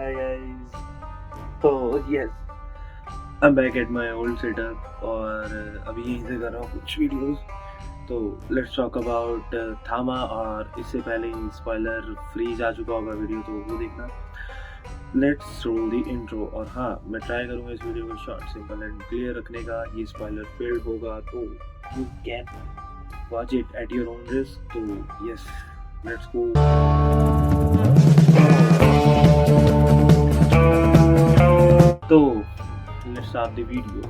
Hi guys. तो yes, I'm back at my old setup और अभी यहीं से कर रहा हूँ कुछ वीडियोस। तो लेट्स टॉक अबाउट थामा, और इससे पहले ही स्पॉइलर फ्री जा चुका होगा वीडियो, तो वो देखना। Let's roll the intro. और हाँ, मैं ट्राई करूँगा इस वीडियो को शॉर्ट, सिंपल एंड क्लियर रखने का। ये स्पॉइलर फील्ड होगा तो you can watch it at your own risk. तो यस, लेट्स गो। तो लेट्स स्टार्ट द वीडियो।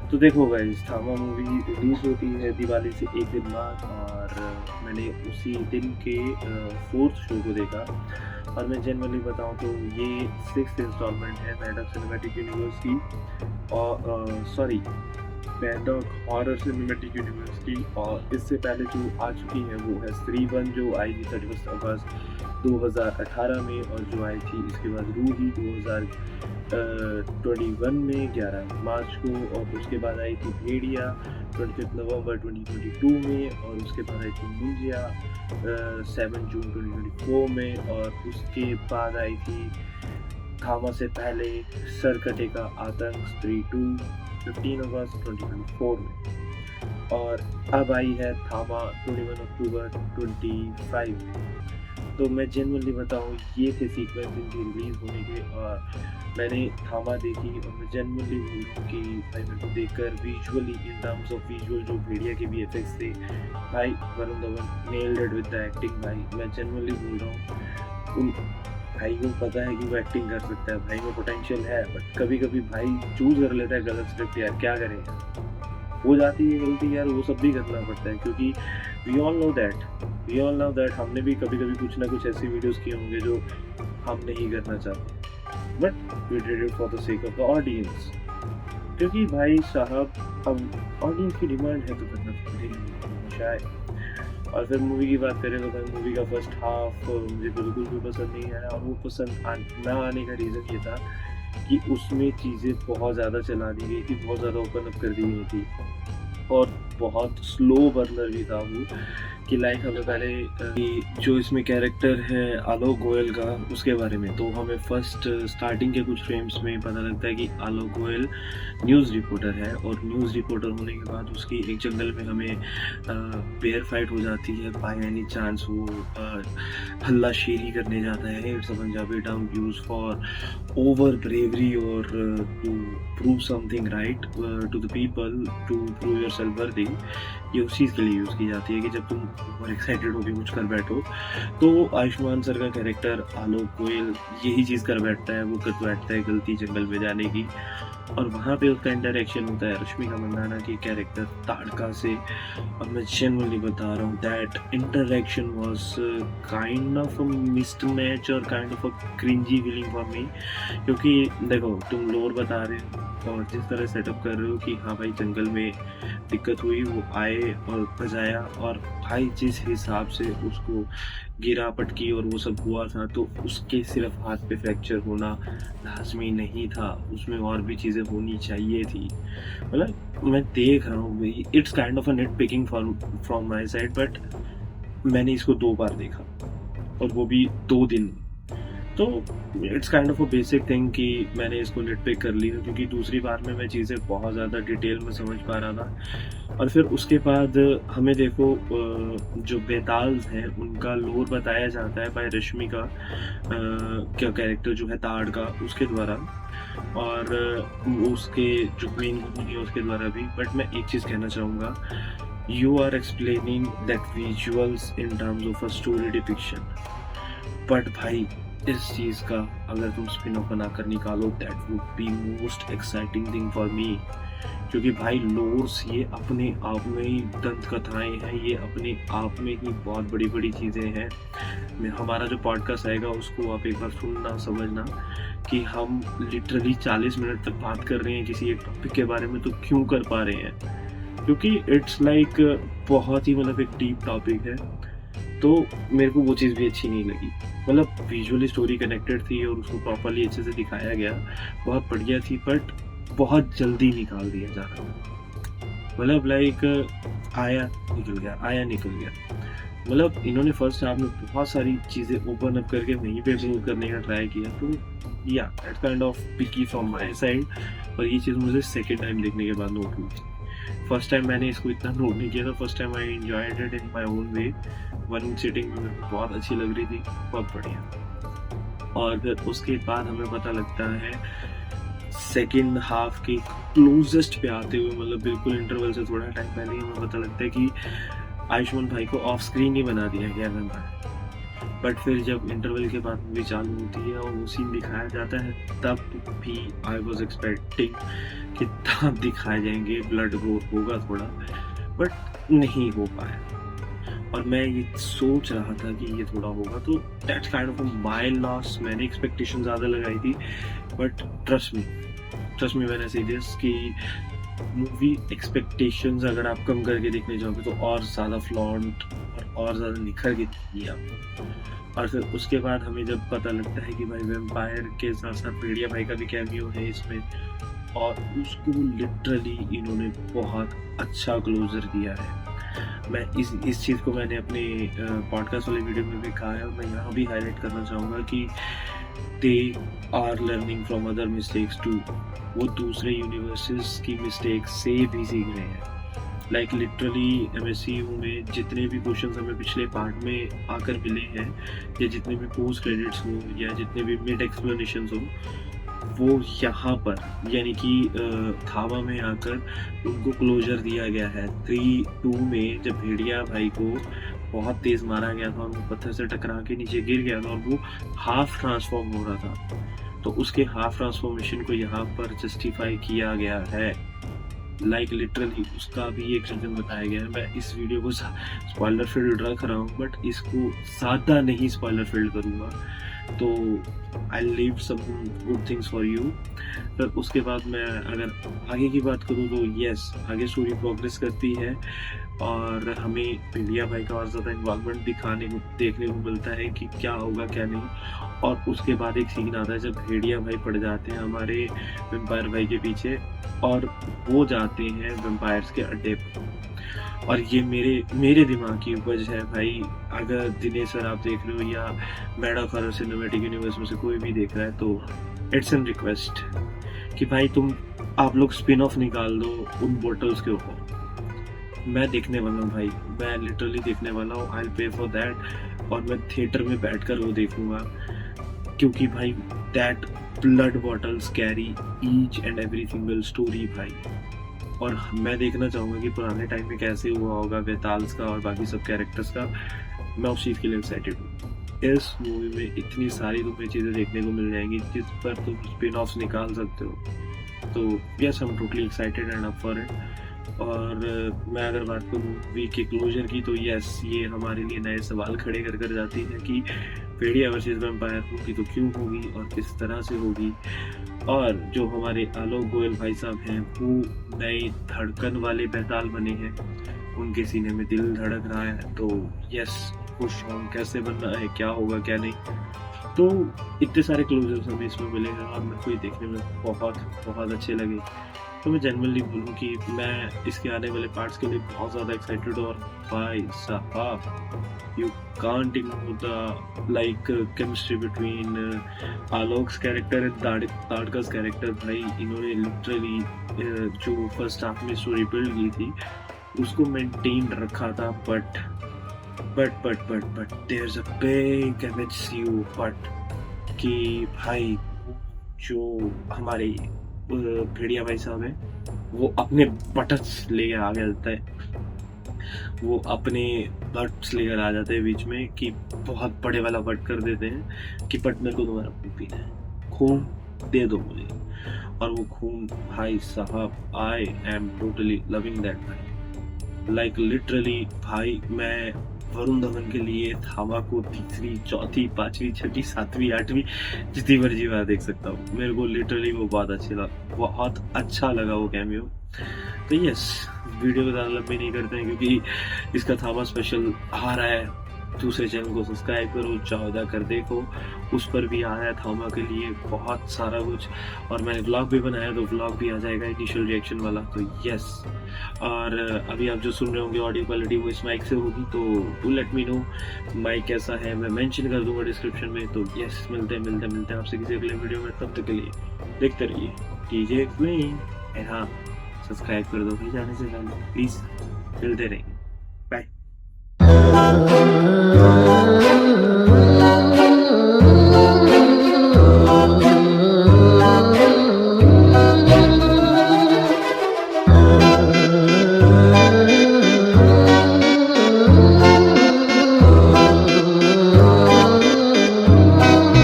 तो देखो गाइस, थामा मूवी रिलीज होती है दिवाली से एक दिन बाद, और मैंने उसी दिन के 4th शो को देखा। और मैं जनरली बताऊं तो ये 6th इंस्टॉलमेंट है मैडॉक सिनेमैटिक यूनिवर्स की, और sorry, Maddock horror cinematic universe की। और इससे पहले जो आ चुकी है वो है स्त्री 1, जो आई थी 31 अगस्त 2018 में, और जो आई थी इसके बाद रूही 2021 में 11 मार्च को, और उसके बाद आई थी भेड़िया 25 नवंबर 2022 में, और उसके बाद आई थी मुंजिया 7 जून 2024 में, और उसके बाद आई थी थामा से पहले सरकटे का आतंक स्त्री 2 15 अगस्त 2024 में, और अब आई है थामा 21 अक्टूबर 25। तो मैं जनरली बताऊँ, ये थे सीक्वेंस इनकी रिलीज होने के। और मैंने थामा देखी, और मैं जनरली बोल रहा हूँ कि भाई मेरे को देखकर visually, in terms of visual, जो भेड़िया के VFX थे, भाई Varun Dhawan nailed it with the acting. भाई मैं जनरली बोल रहा हूँ, उन भाई को पता है कि वो एक्टिंग कर सकता है, भाई में पोटेंशियल है, बट कभी कभी भाई चूज कर लेता है गलत स्क्रिप्ट। यार क्या करें, हो जाती है गलती यार, वो सब भी करना पड़ता है, क्योंकि वी ऑल नो दैट हमने भी कभी कभी कुछ ना कुछ ऐसी वीडियोस किए होंगे जो हम नहीं करना चाहते, but we did it for the sake of the audience. क्योंकि भाई साहब, अब ऑडियंस की डिमांड है तो करना पड़ेगा शायद। और फिर मूवी की बात करें तो भाई मूवी का फर्स्ट हाफ मुझे बिल्कुल भी पसंद नहीं आया, और वो पसंद ना आने का रीज़न ये था कि उसमें चीज़ें बहुत ज़्यादा चला दी गई थी, बहुत ज़्यादा ओपन अप कर दी गई थी, और बहुत स्लो बर्नर भी था वो। कि लाइक हमें पहले जो इसमें कैरेक्टर है आलोक गोयल का, उसके बारे में तो हमें फर्स्ट स्टार्टिंग के कुछ फ्रेम्स में पता लगता है कि आलोक गोयल न्यूज़ रिपोर्टर है, और न्यूज़ रिपोर्टर होने के बाद उसकी एक जंगल में हमें बेयर फाइट हो जाती है। बाय एनी चांस वो हल्ला शेरी करने जाता है। It's a Punjabi term use for over bravery, और to prove something right to the people, to prove your self worthy. ये उस चीज़ के लिए यूज़ की जाती है कि जब तुम ओवर एक्साइटेड होकर कुछ कर बैठो। तो आयुष्मान सर का कैरेक्टर आलोक गोयल यही चीज़ कर बैठता है, वो कर बैठता है गलती जंगल में जाने की, और वहाँ पे उसका इंटरेक्शन होता है रश्मिका मंदाना के कैरेक्टर ताड़का से। और मैं जेन्युइनली बता रहा हूँ, that interaction was kind of a missed match और kind of a cringy feeling for me. क्योंकि देखो, तुम लोर बता रहे हो और जिस तरह सेटअप कर रहे हो कि हाँ भाई जंगल में दिक्कत हुई, वो आए और बजाया, और भाई जिस हिसाब से उसको गिरा पटकी और वो सब हुआ था, तो उसके सिर्फ हाथ पे फ्रैक्चर होना लाजमी नहीं था, उसमें और भी चीज़ें होनी चाहिए थी। मतलब मैं देख रहा हूँ भाई, it's kind of a net picking from my side, but मैंने इसको 2 बार देखा, और वो भी 2 दिन। तो it's kind of a basic thing कि मैंने इसको नेट पिक कर लिया, क्योंकि दूसरी बार में मैं चीज़ें बहुत ज़्यादा डिटेल में समझ पा रहा था। और फिर उसके बाद हमें देखो, जो बेताल हैं उनका लोर बताया जाता है बाय रश्मिका क्या कैरेक्टर जो है ताड़ का, उसके द्वारा, और उसके जो मेन है उसके द्वारा भी। बट मैं एक चीज़ कहना चाहूँगा, you are explaining that visuals in terms of a story depiction, but भाई इस चीज़ का अगर तुम स्पिन ऑफ बनाकर निकालो, that would be most exciting thing for me. क्योंकि भाई लोर्स ये अपने आप में ही दंत कथाएं हैं, ये अपने आप में ही बहुत बड़ी बड़ी चीज़ें हैं। हमारा जो पॉडकास्ट आएगा उसको आप एक बार सुनना, समझना कि हम लिटरली 40 मिनट तक बात कर रहे हैं किसी एक टॉपिक के बारे में, तो क्यों कर पा रहे हैं? क्योंकि इट्स लाइक बहुत ही मतलब एक डीप टॉपिक है। तो मेरे को वो चीज़ भी अच्छी नहीं लगी। मतलब विजुअली स्टोरी कनेक्टेड थी और उसको प्रॉपरली अच्छे से दिखाया गया, बहुत बढ़िया थी, बट बहुत जल्दी निकाल दिया जा रहा है। मतलब लाइक आया निकल गया। मतलब इन्होंने फर्स्ट हाफ में बहुत सारी चीज़ें ओपन अप करके वहीं पे प्रूव करने का ट्राई किया, तो या that's kind of picky from my side. और ये चीज़ मुझे सेकेंड टाइम देखने के बाद नोट हुई। फर्स्ट टाइम मैंने इसको इतना नोट नहीं किया था, first time I enjoyed it in my own way. One sitting में मेरे को बहुत अच्छी लग रही थी, बहुत बढ़िया। और फिर उसके बाद हमें पता लगता है सेकेंड हाफ के क्लोजेस्ट पे आते हुए, मतलब बिल्कुल इंटरवल से थोड़ा टाइम पहले ही हमें पता लगता है कि आयुष्मान भाई को ऑफ स्क्रीन ही बना दिया गया था। बट फिर जब इंटरवल के बाद मूवी चालू होती है और वो सीन दिखाया जाता है, तब भी आई वॉज एक्सपेक्टिंग कि तब दिखाए जाएंगे, ब्लड होगा थोड़ा, बट नहीं हो पाया। और मैं ये सोच रहा था कि ये थोड़ा होगा, तो that's kind of my loss. मैंने एक्सपेक्टेशन ज़्यादा लगाई थी, बट ट्रस्ट मी मैंने सीरियस कि मूवी एक्सपेक्टेशंस अगर आप कम करके देखने जाओगे तो और ज़्यादा फ्लॉन्ट और ज़्यादा निखर के दिखेगी आप। और फिर उसके बाद हमें जब पता लगता है कि भाई वैम्पायर के साथ साथ भेड़िया भाई का भी कैमियो है इसमें, और उसको लिटरली इन्होंने बहुत अच्छा क्लोजर दिया है। मैं इस चीज़ को मैंने अपने पॉडकास्ट वाले वीडियो में भी कहा है, और मैं यहाँ भी हाईलाइट करना चाहूँगा कि they are learning from other mistakes too. वो दूसरे यूनिवर्सेस की मिस्टेक्स से भी सीख रहे हैं। लाइक लिटरली MSCU में जितने भी क्वेश्चंस हमें पिछले पार्ट में आकर मिले हैं, या जितने भी पोस्ट क्रेडिट्स हो या जितने भी मिड एक्सप्लेनेशंस हो, वो यहाँ पर यानी कि थावा में आकर उनको क्लोजर दिया गया है। 3-2 में जब भेड़िया भाई को बहुत तेज़ मारा गया था और वो पत्थर से टकरा के नीचे गिर गया था और वो हाफ ट्रांसफॉर्म हो रहा था, तो उसके हाफ ट्रांसफॉर्मेशन को यहाँ पर जस्टिफाई किया गया है। लाइक लिटरली उसका भी एक रीजन बताया गया है। मैं इस वीडियो को स्पॉइलर फील्ड रख रहा हूँ, बट इसको ज़्यादा नहीं स्पॉइलर फील्ड करूँगा, तो I leave some good things for you. फिर उसके बाद मैं अगर आगे की बात करूँ तो यस, आगे स्टोरी प्रोग्रेस करती है और हमें भेड़िया भाई का और ज़्यादा इन्वॉल्वमेंट देखने को मिलता है कि क्या होगा क्या नहीं। और उसके बाद एक सीन आता है जब भेड़िया भाई पड़ जाते हैं हमारे वेम्पायर भाई के पीछे, और वो जाते हैं वेम्पायर्स के अड्डे पर। और ये मेरे दिमाग की उपज है भाई। अगर दिनेश सर आप देख रहे हो या mad of horror cinematic universe में से कोई भी देख रहा है, तो इट्स एन रिक्वेस्ट कि भाई आप लोग स्पिन ऑफ निकाल दो उन बोटल्स के ऊपर। मैं देखने वाला हूँ भाई, मैं लिटरली देखने वाला हूँ। I will pay for that, और मैं थिएटर में बैठकर वो देखूंगा, क्योंकि भाई that blood bottles carry each and every single storey भाई। और मैं देखना चाहूँगा कि पुराने टाइम में कैसे हुआ होगा बेताल्स का और बाकी सब कैरेक्टर्स का। मैं उस चीज़ के लिए एक्साइटेड हूँ। इस मूवी में इतनी सारी तुम्हें चीज़ें देखने को मिल जाएंगी जिस पर तुम स्पिन ऑफ्स निकाल सकते हो। तो yes, I am totally excited and up for it. और मैं अगर बात करूँ मूवी के क्लोजर की, तो यस, ये हमारे लिए नए सवाल खड़े कर जाती है कि भेड़िया वर्सेस वैम्पायर होगी तो क्यों होगी और किस तरह से होगी। और जो हमारे आलोक गोयल भाई साहब हैं, वो नए धड़कन वाले बेताल बने हैं, उनके सीने में दिल धड़क रहा है। तो यस, वो सॉन्ग कैसे बनना है, क्या होगा क्या नहीं, तो इतने सारे क्लोजर्स हमें इसमें मिलेंगे और मेरे को ये देखने में बहुत अच्छे लगे। तो मैं जनरली बोलूँ कि मैं इसके आने वाले पार्ट्स के लिए बहुत ज़्यादा एक्साइटेड हूँ। और भाई साहब, you can't ignore the like chemistry between Alok's character and ताड़का's कैरेक्टर। भाई इन्होंने लिटरली जो फर्स्ट हाफ में स्टोरी बिल्ड की थी उसको मेंटेन रखा था, but there is a big MSCU but, कि भाई जो हमारे भेड़िया भाई साहब हैं वो अपने बटस लेकर आ जाता है, वो अपने बट्स लेकर आ जाते हैं बीच में, कि बहुत बड़े वाला बट कर देते हैं कि बट मेरे को तुम्हारा खून पीना है, खून दे दो मुझे। और वो खून भाई साहब, I am totally loving that भाई। लाइक लिटरली भाई, मैं वरुण धवन के लिए थावा को 3री, 4थी, 5वीं, 6वीं, 7वीं, 8वीं जितनी मर्जी बार देख सकता हूँ। मेरे को लिटरली वो बहुत अच्छा लगा वो कैमियो। तो यस, वीडियो को ज़्यादा लंबी नहीं करते हैं क्योंकि इसका थावा स्पेशल आ रहा है दूसरे चैनल को सब्सक्राइब करो, जाओ जाकर देखो, उस पर भी आया थामा के लिए बहुत सारा कुछ, और मैंने व्लॉग भी बनाया तो व्लॉग भी आ जाएगा इनिशियल रिएक्शन वाला, तो यस। और अभी आप जो सुन रहे होंगे ऑडियो क्वालिटी वो इस माइक से होगी, तो do let me know mic कैसा है, मैं मेंशन कर दूंगा डिस्क्रिप्शन में। तो यस, मिलते हैं आपसे किसी अगले वीडियो में, तब तक के लिए देखते रहिए डीजे एक्सप्लेन। एंड हाँ, सब्सक्राइब कर दो भाई जाने से पहले प्लीज़, मिलते रहेंगे, बाय।